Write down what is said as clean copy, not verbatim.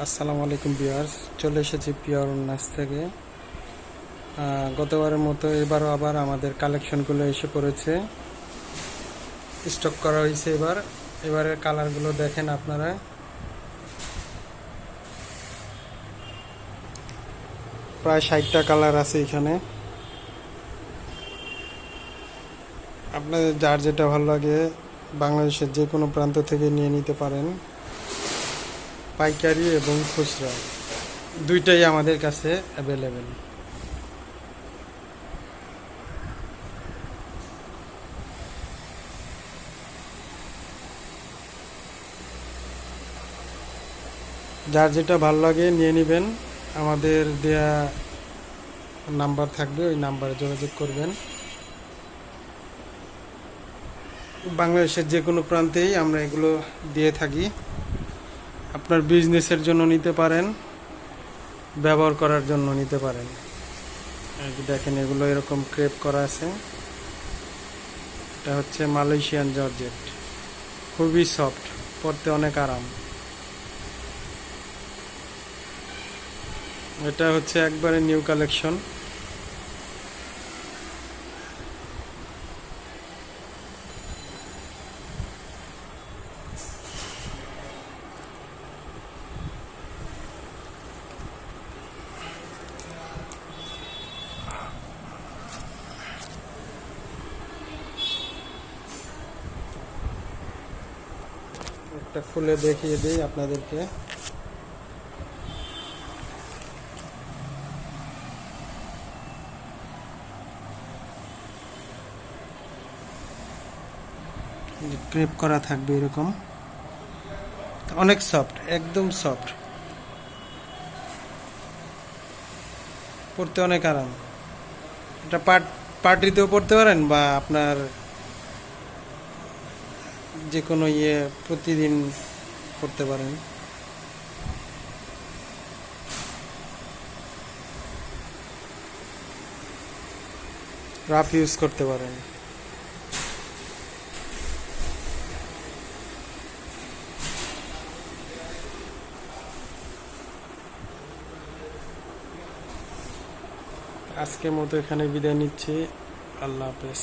আসসালামু আলাইকুম ভিউয়ার্স, চলে এসেছি পিওর নাচ থেকে। গতবারের মতো এবারও আবার আমাদের কালেকশনগুলো এসে পড়েছে, স্টক করা হয়েছে। এবারের কালারগুলো দেখেন আপনারা। প্রায় 60টা কালার আছে এখানে। আপনাদের যার যেটা ভালো লাগে বাংলাদেশের যে কোনো প্রান্ত থেকে নিয়ে নিতে পারেন। পাইকারি এবং খুচরা দুইটাই আমাদের কাছে অ্যাভেলেবেল। যার যেটা ভালো লাগে নিয়ে নেবেন। আমাদের দেয়া নাম্বার থাকবে, ওই নাম্বারে যোগাযোগ করবেন। বাংলাদেশের যে কোনো প্রান্তেই আমরা এগুলো দিয়ে থাকি। আপনার বিজনেসের জন্য নিতে পারেন, ব্যবহার করার জন্য নিতে পারেন। এই যে দেখেন, এগুলো এরকম ক্রেপ করা আছে। এটা হচ্ছে মালয়েশিয়ান জর্জেট, খুবই সফট, পরতে অনেক আরাম। এটা হচ্ছে একবারে নিউ কালেকশন। একটা খুলে দেখিয়ে দিই আপনাদেরকে। ক্রেপ করা থাকবে এরকম, অনেক সফট, একদম সফট, পরতে অনেক আরাম। এটা পার্টিতেও পরতে পারেন, বা আপনার যে কোনো প্রতিদিন পরতে পারেন। রাফ ইউজ করতে পারেন। আজকের মতো এখানে বিদায় নিচ্ছি। আল্লাহ হাফেজ।